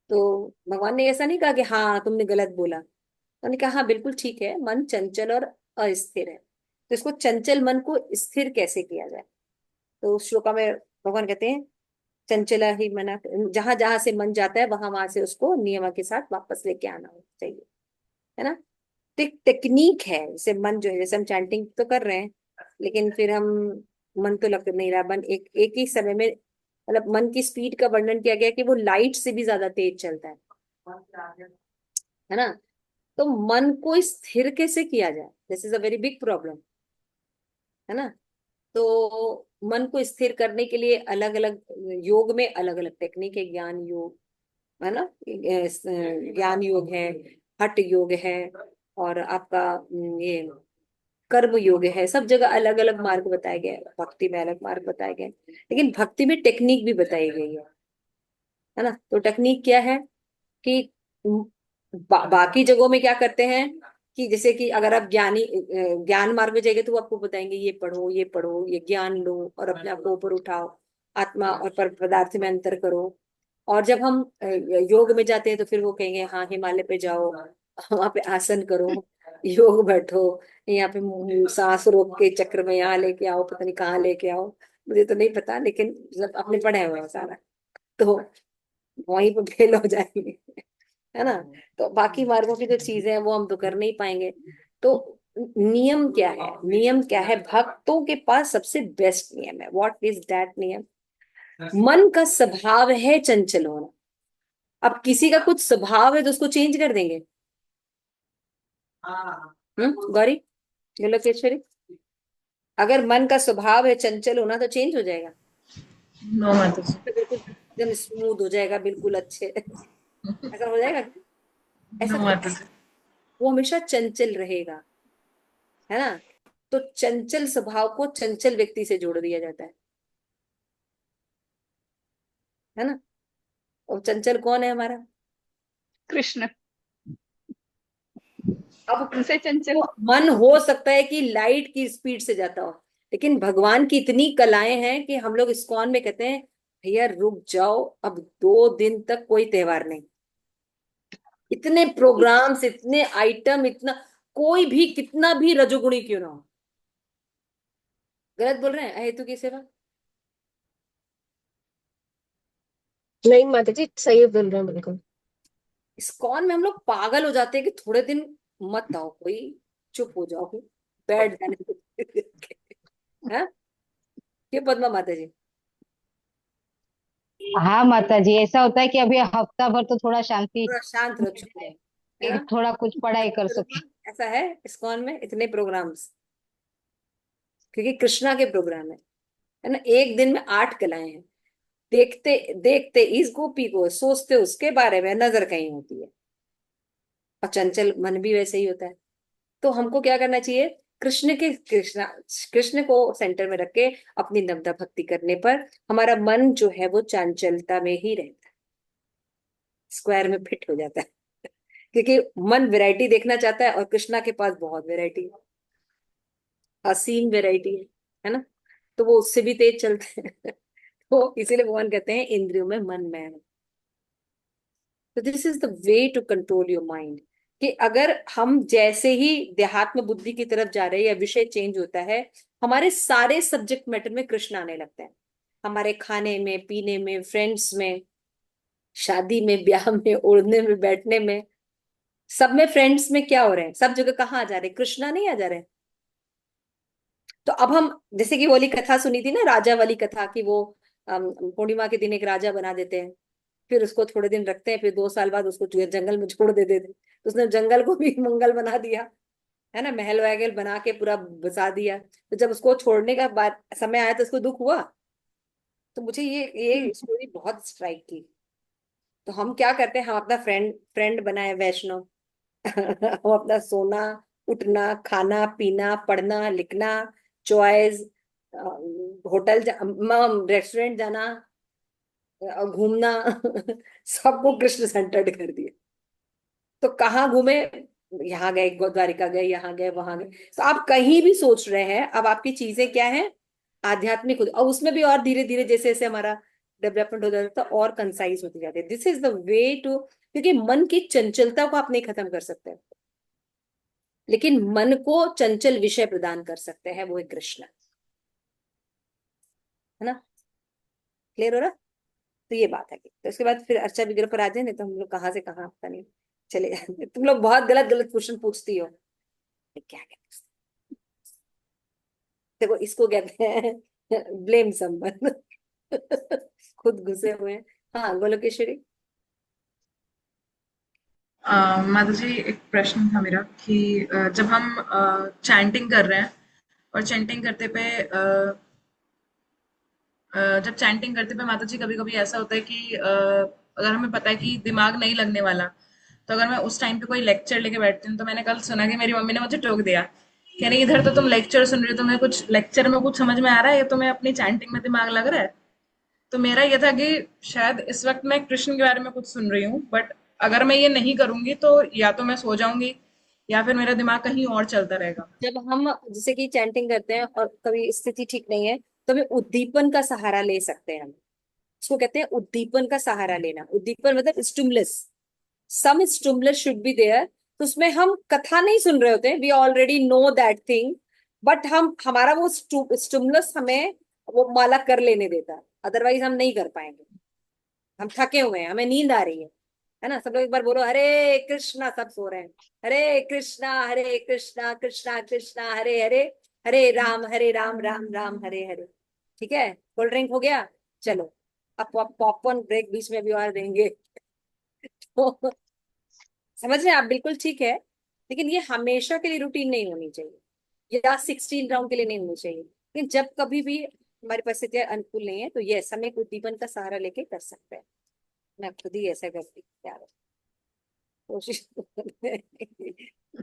तो भगवान ने ऐसा नहीं कहा कि हाँ तुमने गलत बोला, उन्होंने कहा हाँ बिल्कुल ठीक है, मन चंचल और अस्थिर है, तो इसको चंचल मन को स्थिर कैसे किया जाए। तो उस श्लोका में भगवान कहते हैं चंचला ही मना, जहां जहां से मन जाता है वहां वहां से उसको नियम के साथ वापस लेके आना चाहिए, है ना। तो एक टेक्निक है, जैसे मन जो है, जैसे हम चैंटिंग तो कर रहे हैं, लेकिन फिर हम मन तो लग नहीं रहा, मन एक एक ही समय में, मतलब मन की स्पीड का वर्णन किया गया कि वो लाइट से भी ज्यादा तेज चलता है ना। तो मन को स्थिर कैसे किया जाए, this is a very big problem, है ना। तो मन को स्थिर करने के लिए अलग अलग योग में अलग अलग टेक्निक है, ज्ञान योग, है ना, ज्ञान योग है, हठ योग है, और आपका ये कर्म योग है। सब जगह अलग अलग मार्ग बताए गए हैं, भक्ति में अलग मार्ग बताए गए हैं, लेकिन भक्ति में टेक्निक भी बताई गई है ना। तो टेक्निक क्या है कि बाकी जगहों में क्या करते हैं कि जैसे कि अगर आप ज्ञान मार्ग में जाएंगे तो वो आपको बताएंगे ये पढ़ो, ये पढ़ो, ये ज्ञान लो और अपने आप को ऊपर उठाओ, आत्मा और पर पदार्थ में अंतर करो। और जब हम योग में जाते हैं तो फिर वो कहेंगे हाँ हिमालय पे जाओ, वहां पे आसन करो, योग बैठो, यहाँ पे सांस रोक के चक्र में यहाँ लेके आओ, पता नहीं कहाँ लेके आओ, मुझे तो नहीं पता, लेकिन मतलब आपने पढ़ा हुआ है सारा, तो वहीं पे फेल हो जाएंगे, है ना। तो बाकी मार्गों की जो चीजें हैं वो हम तो कर नहीं पाएंगे। तो नियम क्या है, नियम क्या है, भक्तों के पास सबसे बेस्ट नियम है। व्हाट इज दैट नियम? मन का स्वभाव है चंचल होना। अब किसी का कुछ स्वभाव है तो उसको चेंज कर देंगे? गौरी, गोलोकेश्वरी, अगर मन का स्वभाव है चंचल होना तो चेंज हो जाएगा? नो माता जी। तो बिल्कुल एकदम स्मूथ हो जाएगा, बिल्कुल अच्छे, ऐसा हो जाएगा? ऐसा नो माता जी। वो हमेशा चंचल रहेगा, है ना। तो चंचल स्वभाव को चंचल व्यक्ति से जोड़ दिया जाता है ना। और चंचल कौन है हमारा? कृष्ण, अब उनसे चंचल। मन हो सकता है कि लाइट की स्पीड से जाता हो, लेकिन भगवान की इतनी कलाएं हैं कि हम लोग इस्कॉन में कहते हैं भैया रुक जाओ, अब 2 दिन तक कोई त्योहार नहीं। इतने प्रोग्राम्स, इतने आइटम, इतना, कोई भी कितना भी रजोगुणी क्यों ना हो। गलत बोल रहे हैं अहेतु की सेवा? नहीं माता जी, सही बोल रहे हैं बिल्कुल। इस्कॉन में हम लोग पागल हो जाते हैं कि थोड़े दिन मत आओ, कोई चुप हो जाओ, बैठ जाने दो। हाँ, ये पद्मा माता जी। हाँ माता जी, ऐसा होता है कि अभी हफ्ता भर तो थोड़ा शांति थोड़ा शांत रहो, चुप रहो, है कि ना। थोड़ा कुछ पढ़ाई कर सके। ऐसा है इस्कॉन में इतने प्रोग्राम्स, क्योंकि कृष्णा के प्रोग्राम है ना। एक दिन में 8 कलाएं हैं। देखते देखते इस गोपी को, सोचते उसके बारे में, नजर कहीं होती है। और चंचल मन भी वैसे ही होता है। तो हमको क्या करना चाहिए? कृष्ण को सेंटर में रख के अपनी नवदा भक्ति करने पर हमारा मन जो है वो चांचलता में ही रहता है, स्क्वायर में फिट हो जाता है। क्योंकि मन वैरायटी देखना चाहता है और कृष्णा के पास बहुत वैरायटी है, असीम वैरायटी है ना। तो वो उससे भी तेज चलते हैं। तो इसीलिए भगवान कहते हैं इंद्रियों में मन में है। तो this is the way to control your mind, कि अगर हम जैसे ही देहात्म बुद्धि की तरफ जा रहे हैं या विषय चेंज होता है, हमारे सारे सब्जेक्ट मैटर में कृष्ण आने लगते हैं। हमारे खाने में, पीने में, फ्रेंड्स में, शादी में, ब्याह में, उड़ने में, बैठने में, सब में, फ्रेंड्स में क्या हो रहे हैं, सब जगह कहाँ आ जा रहे हैं? कृष्णा नहीं आ जा रहे हैं। तो अब हम जैसे कि वो वाली कथा सुनी थी ना, राजा वाली कथा, कि वो पूर्णिमा के दिन एक राजा बना देते हैं, फिर उसको थोड़े दिन रखते हैं, फिर 2 साल बाद उसको जंगल में छोड़ देते थे, तो उसने जंगल को भी मंगल बना दिया, है ना, महल वहल बना के पूरा बसा दिया। तो जब उसको छोड़ने का बाद समय आया तो उसको दुख हुआ। तो मुझे ये स्टोरी बहुत स्ट्राइक की। तो हम क्या करते हैं, हम अपना फ्रेंड फ्रेंड बनाए वैष्णव। हम अपना सोना, उठना, खाना पीना, पढ़ना लिखना, चॉइस, होटल रेस्टोरेंट जाना, घूमना, सबको कृष्ण सेंटर्ड कर दिया। तो कहाँ घूमे? यहाँ गए, द्वारिका गए, यहाँ गए, वहां गए। तो आप कहीं भी सोच रहे हैं, अब आपकी चीजें क्या है? आध्यात्मिक और उसमें भी और धीरे धीरे जैसे जैसे हमारा डेवलपमेंट हो जाता है और कंसाइज होती जाती है। This is the way to, क्योंकि मन की चंचलता को आप नहीं खत्म कर सकते, लेकिन मन को चंचल विषय प्रदान कर सकते हैं, वो है कृष्ण, है ना। क्लियर हो रहा? तो ये बात है। तो उसके बाद फिर अर्चा विग्रह पर आ जाए, नहीं तो हम लोग कहाँ से कहाँ पता नहीं चले जाते। तुम लोग बहुत गलत गलत क्वेश्चन पूछती हो। क्या क्या पूछती? देखो इसको कहते हैं ब्लेम संबंध। खुद घुसे हुए हैं। हाँ गोलोकेश्वरी। माता जी, एक प्रश्न था मेरा कि जब हम चैंटिंग कर रहे हैं और चैंटिंग करते पे जब चैंटिंग करते पे माता जी, कभी कभी ऐसा होता है कि अगर हमें पता है कि दिमाग नहीं लगने वाला, तो अगर मैं उस टाइम पे कोई लेक्चर लेके बैठती हूँ, तो मैंने कल सुना कि मेरी मम्मी ने मुझे टोक दिया कि नहीं, इधर तो तुम लेक्चर सुन रही हो, तुम्हें कुछ लेक्चर में कुछ समझ में आ रहा है या तुम्हें अपनी चैंटिंग में दिमाग लग रहा है। तो मेरा ये था कि शायद इस वक्त मैं कृष्ण के बारे में कुछ सुन रही हूँ, बट अगर मैं ये नहीं करूंगी तो या तो मैं सो जाऊंगी या फिर मेरा दिमाग कहीं और चलता रहेगा। जब हम जैसे कि चैंटिंग करते हैं और कभी स्थिति ठीक नहीं है, तो हमें उद्दीपन का सहारा ले सकते हैं हम। इसको कहते हैं उद्दीपन का सहारा लेना। उद्दीपन मतलब stimulus, some stimulus should be there. तो उसमें हम कथा नहीं सुन रहे होते, we already know that thing, but हम हमारा वो स्टिमुलस हमें वो माला कर लेने देता है, अदरवाइज हम नहीं कर पाएंगे। हम थके हुए हैं, हमें नींद आ रही है ना। सब लोग एक बार बोलो हरे कृष्णा, सब सो रहे हैं। हरे कृष्णा कृष्णा कृष्णा हरे हरे, हरे राम राम राम हरे हरे। ठीक है, कोल्ड ड्रिंक हो गया, चलो अब पॉपकॉर्न ब्रेक बीच में भी और देंगे। तो समझ रहे हैं आप, बिल्कुल ठीक है, लेकिन ये हमेशा के लिए रूटीन नहीं होनी चाहिए, या 16 राउंड के लिए नहीं होनी चाहिए। लेकिन जब कभी भी हमारी परिस्थितियां अनुकूल नहीं है, तो ये समय को उद्दीपन का सहारा लेके कर सकते हैं। मैं खुद ही ऐसा करती हूँ यार, कोशिश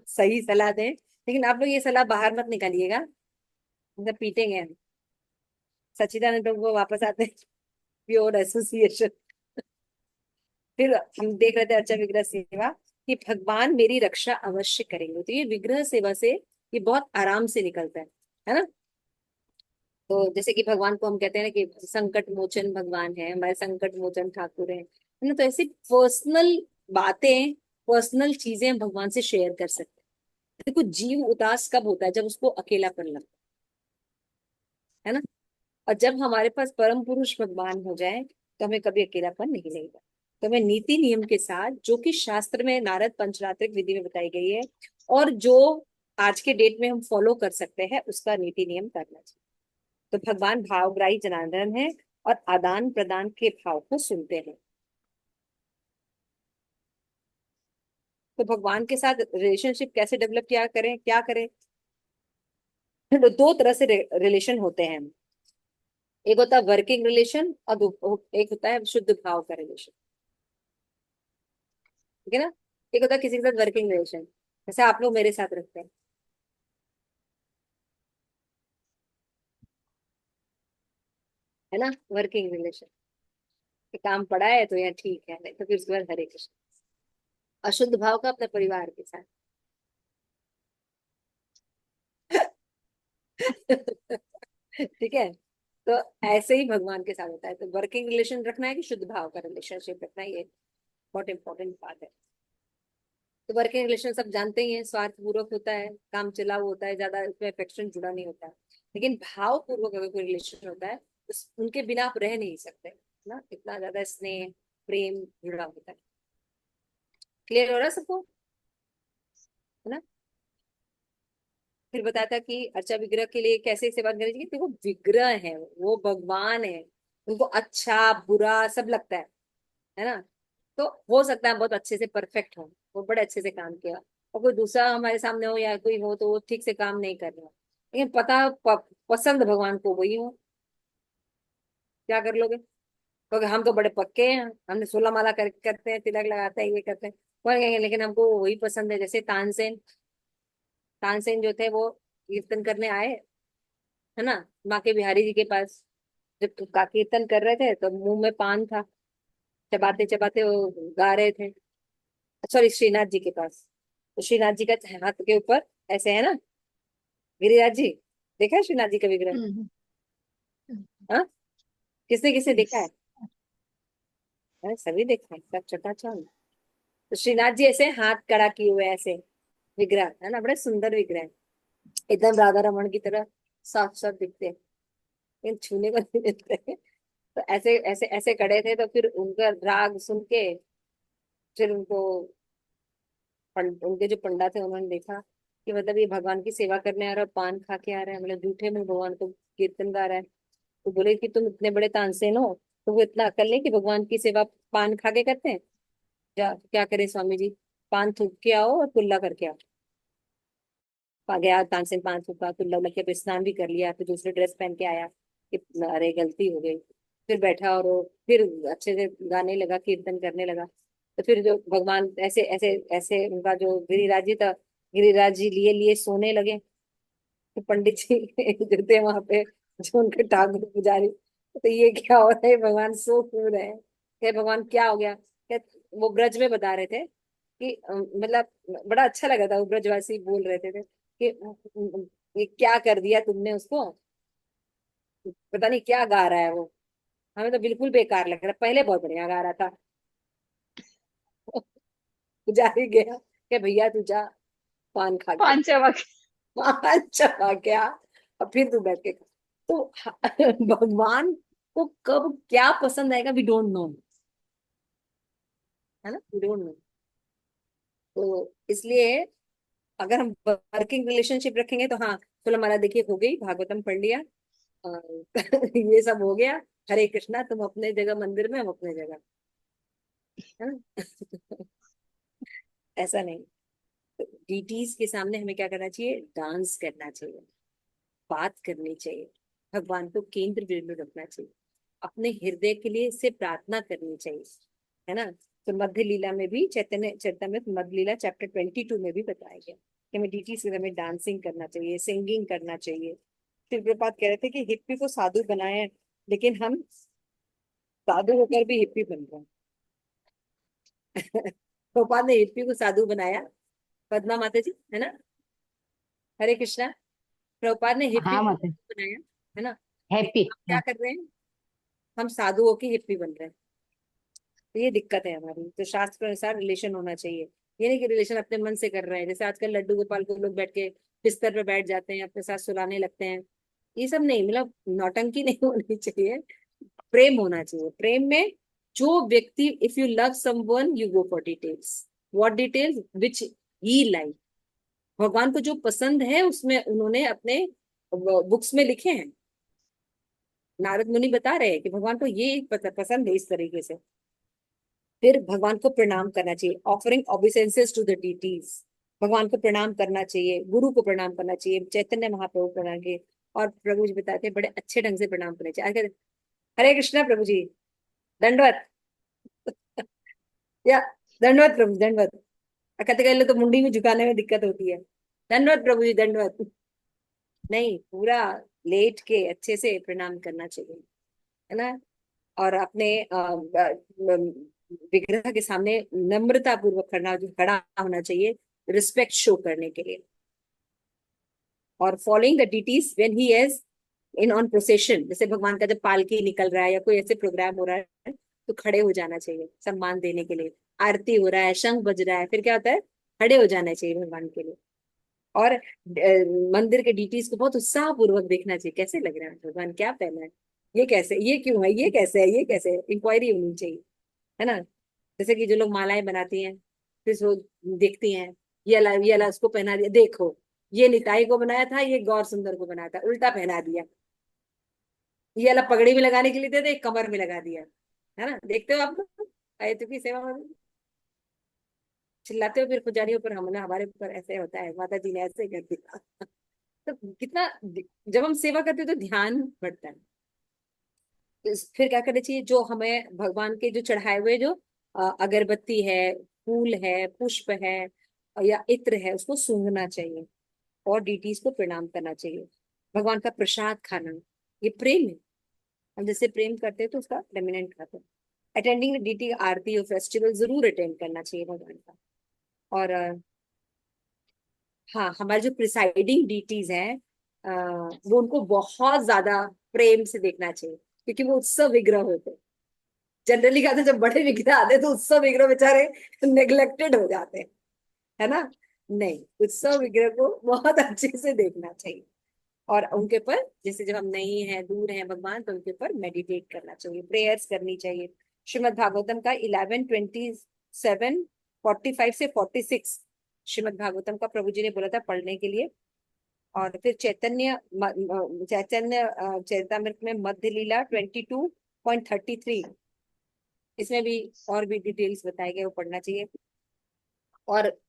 सही सलाह दें, लेकिन आप लोग ये सलाह बाहर मत निकालिएगा, मतलब पीटेंगे हम। सच्चिदानंद प्रभु को वापस आते हैं, प्योर एसोसिएशन। फिर हम देख रहे थे अर्चा विग्रह सेवा, कि भगवान मेरी रक्षा अवश्य करेंगे। तो ये विग्रह सेवा से ये बहुत आराम से निकलता है ना। तो जैसे कि भगवान को हम कहते हैं ना कि संकट मोचन भगवान है, हमारे संकट मोचन ठाकुर है ना। तो ऐसी पर्सनल बातें, पर्सनल चीजें हम भगवान से शेयर कर सकते हैं। देखो, जीव उदास कब होता है? जब उसको अकेलापन लगता है ना। और जब हमारे पास परम पुरुष भगवान हो जाए, तो हमें कभी अकेलापन नहीं लगेगा। तो हमें नीति नियम के साथ, जो कि शास्त्र में नारद पंचरात्रिक विधि में बताई गई है, और जो आज के डेट में हम फॉलो कर सकते हैं, उसका नीति नियम करना चाहिए। तो भगवान भावग्राही जनार्दन है, और आदान प्रदान के भाव को सुनते हैं। तो भगवान के साथ रिलेशनशिप कैसे डेवलप किया करें, क्या करें? तो दो तरह से रिलेशन होते हैं। एक होता है वर्किंग रिलेशन, और एक होता है शुद्ध भाव का रिलेशन। ठीक है ना। एक होता है किसी के साथ वर्किंग रिलेशन, जैसे आप लोग मेरे साथ रखते हैं, है ना, वर्किंग रिलेशन। काम पड़ा है तो यहाँ ठीक है, नहीं तो फिर उसके बाद हरे कृष्ण। अशुद्ध भाव का अपने परिवार के साथ। ठीक है। तो ऐसे ही भगवान के साथ होता है। तो वर्किंग रिलेशन रखना है कि शुद्ध भाव का रिलेशनशिप रखना है, ये बहुत इंपॉर्टेंट बात है। तो वर्किंग रिलेशन सब जानते ही हैं, स्वार्थ पूर्वक होता है, काम चलाऊ होता है, ज्यादा उसमें अफेक्शन जुड़ा नहीं होता है। लेकिन भाव पूर्वक अगर कोई रिलेशन होता है, उनके बिना आप रह नहीं सकते ना, इतना ज्यादा स्नेह प्रेम जुड़ा होता है। क्लियर हो रहा है सबको, है ना। फिर बताता कि अर्चा विग्रह के लिए कैसे सेवा करनी चाहिए। देखो, विग्रह है, वो भगवान है, उनको अच्छा बुरा सब लगता है ना। तो हो सकता है बहुत अच्छे से परफेक्ट हो, वो बड़े अच्छे से काम किया, और कोई दूसरा हमारे सामने हो या कोई हो तो वो ठीक से काम नहीं कर रहा, लेकिन पसंद भगवान को वही हो, क्या कर लोगे? क्योंकि हम तो बड़े पक्के हैं, हमने 16 माला करते हैं, तिलक लगाते हैं, ये करते हैं, बोल गए, लेकिन हमको वही पसंद है। जैसे तानसेन, तानसेन जो थे वो कीर्तन करने आए, है ना, माँ के बिहारी जी के पास। जब का कीर्तन कर रहे थे तो मुंह में पान था, चबाते चबाते वो गा रहे थे। सॉरी, श्रीनाथ जी के पास। तो श्रीनाथ जी का हाथ के ऊपर ऐसे है ना, गिरिराज जी, देखा है श्रीनाथ जी का विग्रह? हम्म, हाँ, किसने किसने देखा है? yes. अरे सभी देखा है, सब चकाचौंध। तो श्रीनाथ जी ऐसे हाथ कड़ा किए हुए ऐसे विग्रह है ना, बड़े सुंदर विग्रह है, एकदम राधा रमन की तरह साफ साफ दिखते हैं, लेकिन छूने को नहीं देते। तो ऐसे ऐसे ऐसे खड़े थे, तो फिर उनका राग सुन के, फिर उनको उनके जो पंडा थे उन्होंने देखा कि मतलब ये भगवान की सेवा करने आ रहा है, पान खा के आ रहा है, मतलब झूठे में भगवान को कीर्तन गा रहा है। तो बोले कि तुम इतने बड़े तानसेन हो, तो वो इतना अकल नहीं कि भगवान की सेवा पान खा के करते हैं? क्या क्या करें स्वामी जी, पान थूक के आओ और कुल्ला करके आओ। गया तानसेन, पान थूका, कुल्ला उल्ला किया, फिर स्नान भी कर लिया, फिर दूसरी ड्रेस पहन के आया कि अरे गलती हो गई। फिर बैठा और वो फिर अच्छे से गाने लगा, कीर्तन करने लगा। तो फिर जो भगवान ऐसे ऐसे ऐसे उनका जो गिरिराज जी था, गिरिराज जी लिए लिए सोने लगे। तो पंडित जी जो थे वहां पे, जो उनके ठाकुर पुजारी, तो ये क्या हो रहा है, भगवान सो क्यों रहे हैं? क्या भगवान क्या हो गया? क्या वो ब्रज में बता रहे थे कि मतलब बड़ा अच्छा लगा था, वो ब्रजवासी बोल रहे थे कि ये क्या कर दिया तुमने उसको, पता नहीं क्या गा रहा है वो, हमें तो बिल्कुल बेकार लग रहा है, पहले बहुत बढ़िया गा रहा था। पुजारी गया कि भैया तू जा पान खा के, 5 चमक। पान चबा गया और फिर तू बैठ के खा। तो भगवान को कब क्या पसंद आएगा, वी डोंट नो, है ना, वी डोंट नो। तो इसलिए अगर हम वर्किंग रिलेशनशिप रखेंगे तो हाँ, चलो हमारा देखिए हो गई, भागवतम पढ़ लिया, ये सब हो गया, हरे कृष्णा, तुम अपने जगह मंदिर में, हम अपने जगह, है ना। ऐसा नहीं। तो डीटीज के सामने हमें क्या करना चाहिए, डांस करना चाहिए, बात करनी चाहिए, भगवान को केंद्र बिंदु रखना चाहिए, अपने हृदय के लिए से प्रार्थना करनी चाहिए, है ना। तो मध्य लीला में भी, चैतन्य चरितमृत मध्य लीला चैप्टर 22 में भी बताया गया कि हमें डीटी से हमें डांसिंग करना चाहिए, सिंगिंग करना चाहिए। फिर प्रभुपाद कह रहे थे कि हिप्पी को साधु बनाए हैं, लेकिन हम साधु होकर भी हिप्पी बन रहे हैं। प्रभुपाद ने हिप्पी को साधु बनाया, पद्मा माता जी, है ना, हरे कृष्णा। प्रभुपाद ने हिप्पी हाँ को माता, साधु बनाया, है ना। हैप्पी। हम क्या कर रहे हैं, हम साधु होके हिप्पी बन रहे हैं। तो ये दिक्कत है हमारी। तो शास्त्र के अनुसार रिलेशन होना चाहिए, ये नहीं कि रिलेशन अपने मन से कर रहे हैं, जैसे आजकल लड्डू गोपाल को लोग बैठ के बिस्तर पे बैठ जाते हैं, अपने साथ सुलाने लगते हैं। ये सब नहीं, मतलब नौटंकी नहीं होनी चाहिए, प्रेम होना चाहिए। प्रेम में जो व्यक्ति, if you love someone you go for details, what details which he like. भगवान को जो पसंद है उसमें उन्होंने अपने बुक्स में लिखे हैं। नारद मुनि बता रहे हैं कि भगवान को ये पसंद है इस तरीके से। फिर भगवान को प्रणाम करना चाहिए, ऑफरिंग ऑबिसेंसेस टू द डीटीज। भगवान को प्रणाम करना चाहिए, गुरु को प्रणाम करना चाहिए, चैतन्य महाप्रभु प्रणाम के। और प्रभु जी बताते हैं बड़े अच्छे ढंग से प्रणाम करना चाहिए। आगे, हरे कृष्णा प्रभु जी, दंडवत। या दंडवत प्रभु, दंडवत। कहते कहते तो मुंडी में झुकाने में दिक्कत होती है, दंडवत प्रभु जी, दंडवत। नहीं, पूरा लेट के अच्छे से प्रणाम करना चाहिए, है ना। और अपने विग्रह के सामने नम्रता पूर्वक खड़ा होना चाहिए, रिस्पेक्ट शो करने के लिए। और following the deities when he is in on procession, जैसे भगवान का जब पालकी निकल रहा है या कोई ऐसे प्रोग्राम हो रहा है, तो खड़े हो जाना चाहिए सम्मान देने के लिए। आरती हो रहा है, शंख बज रहा है, फिर क्या होता है, खड़े हो जाना चाहिए भगवान के लिए। और मंदिर के डीटीज को बहुत उत्साह पूर्वक देखना चाहिए, कैसे लग रहा है भगवान, क्या पहना है, ये कैसे, ये क्यों है, ये कैसे है, ये कैसे है, इंक्वायरी होनी चाहिए, है ना। जैसे कि जो लोग मालाएं बनाती हैं, फिर वो देखती हैं, ये अला उसको पहना दिया, देखो ये निताई को बनाया था, ये गौर सुंदर को बनाया था, उल्टा पहना दिया। ये अला पगड़ी में लगाने के लिए थे, तो एक कमर में लगा दिया, है ना। देखते हो आप लोग आयतों की सेवा में भी? चिल्लाते हो फिर पुजारियों पर, हमने हमारे ऊपर ऐसे होता है, माता जी ने ऐसे कर दिया। तो कितना, जब हम सेवा करते हैं तो ध्यान बढ़ता है। फिर क्या करना चाहिए, जो हमें भगवान के जो चढ़ाए हुए जो अगरबत्ती है, फूल है, पुष्प है या इत्र है, उसको सूंघना चाहिए और डीटीज को प्रणाम करना चाहिए। भगवान का प्रसाद खाना, ये प्रेम है। हम जैसे प्रेम करते हैं तो उसका रेमिनेंट खाते हैं। अटेंडिंग डीटी आरती और फेस्टिवल जरूर अटेंड करना चाहिए भगवान का। और हाँ, हमारे जो प्रिसाइडिंग डीटीज हैं, वो उनको बहुत ज्यादा प्रेम से देखना चाहिए, क्योंकि वो उत्सव विग्रह होते हैं। जनरली कहते हैं जब बड़े विग्रह आते हैं तो उत्सव विग्रह बेचारे नेग्लेक्टेड हो जाते हैं, है ना। नहीं, उत्सव विग्रह को बहुत अच्छे से देखना चाहिए। और उनके पर, जैसे जब हम नहीं है, दूर हैं भगवान, तो उनके ऊपर मेडिटेट करना चाहिए, प्रेयर्स करनी चाहिए। श्रीमद् भागवतम का 11:27-45 से 46 श्रीमद् भागवतम का प्रभु जी ने बोला था पढ़ने के लिए। और फिर चैतन्य चैतामृत में मध्य लीला 22.33, इसमें भी और भी डिटेल्स बताए गए, वो पढ़ना चाहिए। और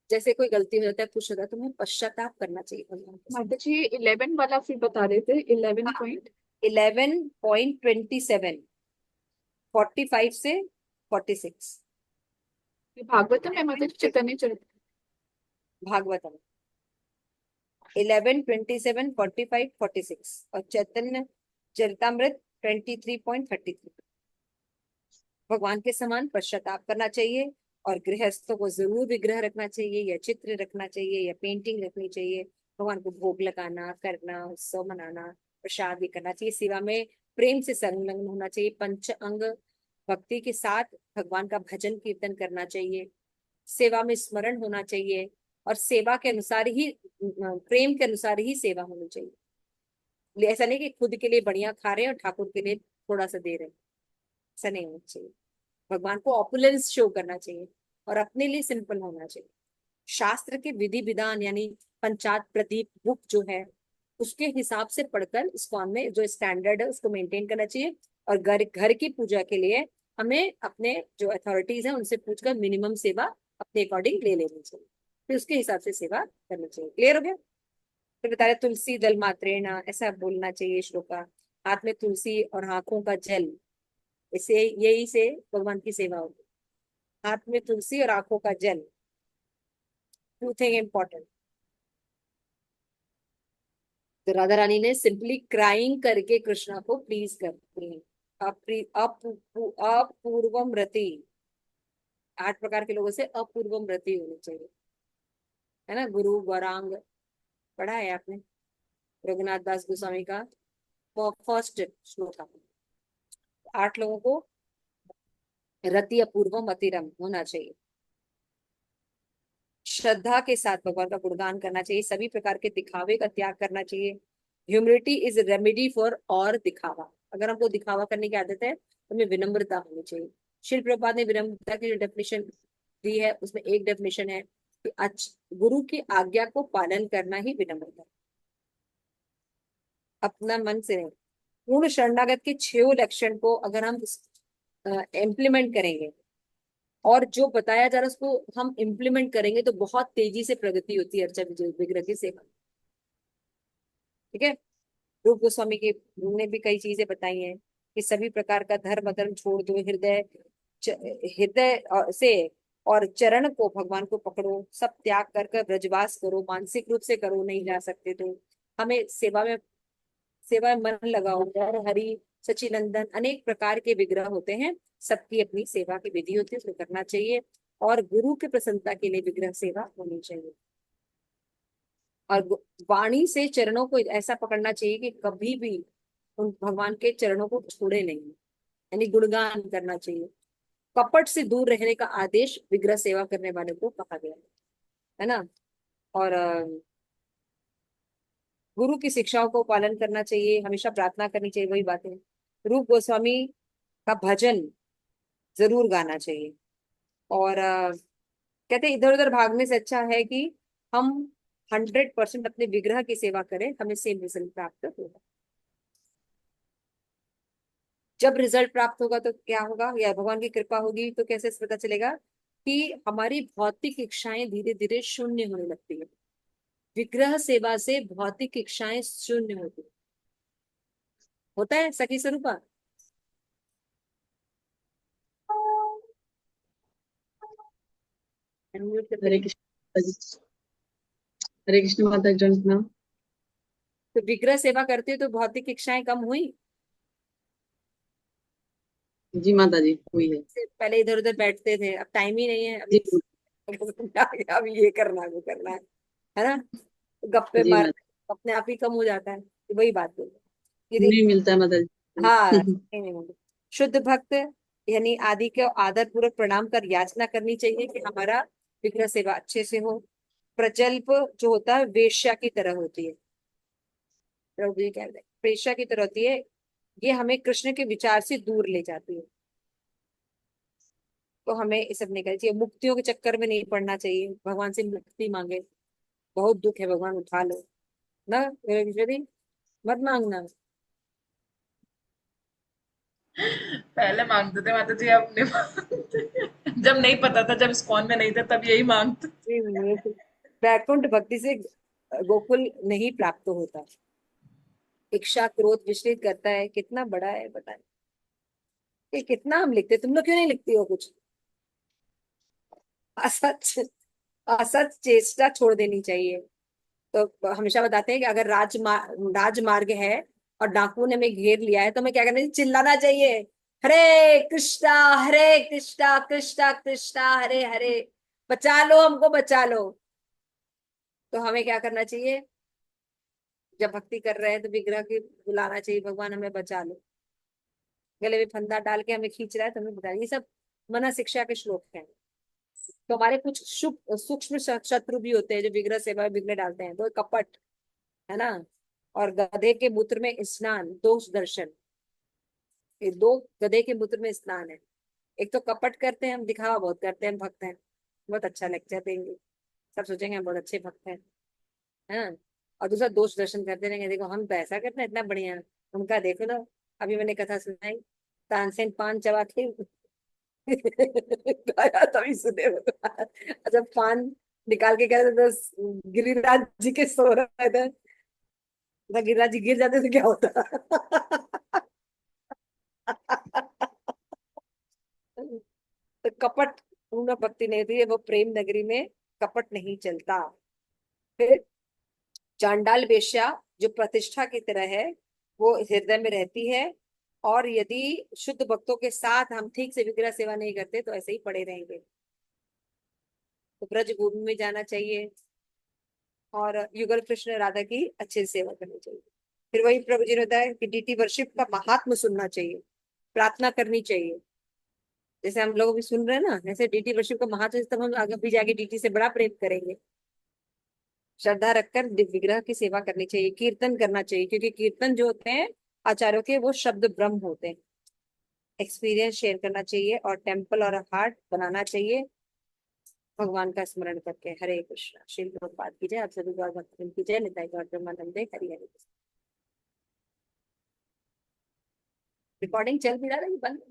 जैसे कोई गलती हो जाता है, कुछ होता है, तुम्हें पश्चाताप करना चाहिए भगवान के सामने। माता जी 11 वाला फिर बता रहे थे, 11 पॉइंट 11.27, 45 से 46, भागवतम है माता जी, चैतन्य चरित। भागवतम 11, 27, 45, 46, और चैतन्य चरितमृत 23.33। भगवान के समान पश्चाताप करना चाहिए, और गृहस्थों को जरूर विग्रह रखना चाहिए, या चित्र रखना चाहिए, या पेंटिंग रखनी चाहिए। भगवान को भोग लगाना, करना, उत्सव मनाना, प्रसाद भी करना चाहिए। सेवा में प्रेम से संलग्न होना चाहिए। पंच अंग भक्ति के साथ भगवान का भजन कीर्तन करना चाहिए। सेवा में स्मरण होना चाहिए, और सेवा के अनुसार ही, प्रेम के अनुसार ही सेवा होनी चाहिए। ऐसा नहीं कि खुद के लिए बढ़िया खा रहे हैं और ठाकुर के लिए थोड़ा सा दे रहे हैं, ऐसा नहीं होना चाहिए। भगवान को ऑपुलेंस शो करना चाहिए, और अपने लिए सिंपल होना चाहिए। शास्त्र के विधि विधान यानी पंचात प्रदीप बुक जो है, उसके हिसाब से पढ़कर इस्कॉन में जो स्टैंडर्ड है उसको मेंटेन करना चाहिए। और घर घर की पूजा के लिए हमें अपने जो अथॉरिटीज हैं उनसे पूछकर मिनिमम सेवा अपने अकॉर्डिंग ले लेनी चाहिए, फिर उसके हिसाब से सेवा करनी चाहिए। क्लियर हो गया? फिर बता रहे तुलसी दल मात्रेण, ऐसा बोलना चाहिए श्लोका। हाथ में तुलसी और आंखों का जल, इसे यही से भगवान की सेवा होगी। हाथ में तुलसी और आंखों का जल, टू थिंग इम्पोर्टेंट। तो राधा रानी ने सिंपली क्राइंग करके कृष्णा को प्लीज करती हैं। अपूर्वम रति, 8 प्रकार के लोगों से अपूर्वम रति होनी चाहिए, है ना। गुरु गौरांग पढ़ा है आपने, रघुनाथ दास गोस्वामी का फर्स्ट श्लोक। 8 लोगों को रति अपूर्वम अतिरम होना चाहिए। श्रद्धा के साथ भगवान का गुणगान करना चाहिए। सभी प्रकार के दिखावे का त्याग करना चाहिए। ह्यूमिलिटी इज रेमेडी फॉर और दिखावा। अगर हमको दिखावा करने की आदत है तो हमें विनम्रता होनी चाहिए। शिल प्रभुपाद ने विनम्रता की जो डेफिनेशन दी है उसमें एक डेफिनेशन है कि गुरु की आज्ञा को पालन करना ही विनम्रता है। अपना मन से नहीं। पूर्ण शरणागत के 6 लक्षण को अगर हम इम्प्लीमेंट करेंगे, और जो बताया जा रहा है उसको हम इम्प्लीमेंट करेंगे, तो बहुत तेजी से प्रगति होती है अर्चा विजय विग्रह की सेवा। ठीक है। रूप गोस्वामी के ने भी कई चीजें बताई हैं कि सभी प्रकार का धर्म धर्म छोड़ दो, हृदय से और चरण को, भगवान को पकड़ो, सब त्याग कर कर ब्रजवास करो। मानसिक रूप से करो, नहीं जा सकते तो हमें सेवा में मन लगाओ। और हरि सचिनंदन अनेक प्रकार के विग्रह होते हैं, सबकी अपनी सेवा की विधि होती है, उसको करना चाहिए। और गुरु की प्रसन्नता के लिए विग्रह सेवा होनी चाहिए। और वाणी से चरणों को ऐसा पकड़ना चाहिए कि कभी भी उन भगवान के चरणों को छोड़े नहीं, यानी गुणगान करना चाहिए। कपट से दूर रहने का आदेश विग्रह सेवा करने वाले को कहा गया है ना। और गुरु की शिक्षाओं को पालन करना चाहिए, हमेशा प्रार्थना करनी चाहिए, वही बात है। रूप गोस्वामी का भजन जरूर गाना चाहिए। और कहते इधर उधर भागने से अच्छा है कि हम 100% अपने विग्रह की सेवा करें, हमें सेम रिजल्ट प्राप्त होगा। जब रिजल्ट प्राप्त होगा तो क्या होगा, या भगवान की कृपा होगी तो कैसे पता चलेगा कि हमारी भौतिक इच्छाएं धीरे धीरे शून्य होने लगती है। विग्रह सेवा से भौतिक इच्छाएं शून्य होती होता है। सखी स्वरूपा, unmute करके हरे कृष्ण माता जी। हरे कृष्ण माता जी नाम। तो विग्रह सेवा करते तो भौतिक इच्छाएं कम हुई। जी माता जी हुई है। पहले इधर उधर बैठते थे, अब टाइम ही नहीं है। जी अब ये करना वो करना है ना। गप्पे जी मार माता अपने आप ही कम हो जाता है। तो वही बात बोल यदि नहीं मिलता है माता हाँ जी। नहीं होगा। शुद्ध भक्त यानी आदि के आदर पूर्वक प्रणाम कर याचना करनी चाहिए कि हमारा विग्रह सेवा अच्छे से हो। प्रजल्प जो होता है वेश्या की तरह होती है, प्रभु जी कह रहे हैं वेश्या की तरह होती है। ये हमें कृष्ण के विचार से दूर ले जाती है। तो हमें ये सब नहीं करना चाहिए। मुक्तियों के चक्कर में नहीं पड़ना चाहिए, भगवान से मुक्ति मांगे। बहुत दुख है, भगवान उठा लो ना मेरे किशोरी, मत मांगना। पहले मांगते थे माता जी, अब नहीं मांगते। जब नहीं पता था, जब इस्कॉन में नहीं थे, तब यही मांगते। वैकुंठ भक्ति से गोकुल नहीं प्राप्त होता। इच्छा क्रोध विचलित करता है, कितना बड़ा है बताए। ये कितना हम लिखते, तुम लोग क्यों नहीं लिखती हो कुछ? असच असच चेष्टा छोड़ देनी चाहिए। तो हमेशा बताते हैं कि अगर राजमार्ग है और डाकुओं ने हमें घेर लिया है तो हमें क्या करना चाहिए? चिल्लाना चाहिए, हरे कृष्णा कृष्णा कृष्णा हरे हरे, बचा लो हमको बचा लो। तो हमें क्या करना चाहिए? जब भक्ति कर रहे हैं तो विग्रह की बुलाना चाहिए, भगवान हमें बचा लो। गले में फंदा डाल के हमें खींच रहा है तो हमें बता, ये सब मना शिक्षा के श्लोक हैं। तो हमारे कुछ सूक्ष्म शत्रु भी होते हैं जो विग्रह सेवा में विघ्न डालते हैं। तो कपट है ना, और गधे के मूत्र में स्नान, दोष दर्शन, ये दो गधे के मूत्र में स्नान है। एक तो कपट करते हैं हम, दिखावा बहुत करते हैं, हम भक्त हैं, बहुत अच्छा लेक्चर देंगे, सब सोचेंगे हम बहुत अच्छे भक्त हैं, है ना। और दूसरा दोष दर्शन करते रहेंगे, देखो हम तो ऐसा करते हैं इतना बढ़िया, उनका देखो ना। अभी मैंने कथा सुनाई, तानसेन पान चबा के गाया, तभी सुने हो। अच्छा, पान निकाल के कह रहे थे तो गिरिराज जी के सो रहे थे, तो गिरिराज जी गिर जाते तो क्या होता? तो कपट पूर्ण भक्ति नहीं होती है, वो प्रेम नगरी में कपट नहीं चलता। फिर चांडाल वेश्या जो प्रतिष्ठा की तरह है, वो हृदय में रहती है। और यदि शुद्ध भक्तों के साथ हम ठीक से विग्रह सेवा नहीं करते तो ऐसे ही पड़े रहेंगे। तो ब्रज भूमि में जाना चाहिए और युगल कृष्ण राधा की अच्छे से सेवा करनी चाहिए। फिर वही प्रभु जी ने बताया कि डीटी वर्शिप का महात्म सुनना चाहिए, प्रार्थना करनी चाहिए। जैसे हम लोग भी सुन रहे हैं ना, ऐसे डीटी वर्शिप का महात्म, तब हम आगे भी जाके डीटी से बड़ा प्रेम करेंगे। श्रद्धा रखकर विग्रह की सेवा करनी चाहिए, कीर्तन करना चाहिए, क्योंकि कीर्तन जो होते हैं आचार्यों के, वो शब्द ब्रह्म होते हैं। एक्सपीरियंस शेयर करना चाहिए और टेम्पल और हार्ट बनाना चाहिए भगवान का स्मरण करके। हरे कृष्णा। श्री प्रभुपाद की जय। आप सभी गौर भक्तों की जय। निताई गौर ब्रह्मानंदे। हरि हरि। रिकॉर्डिंग चल भी रहा है, बंद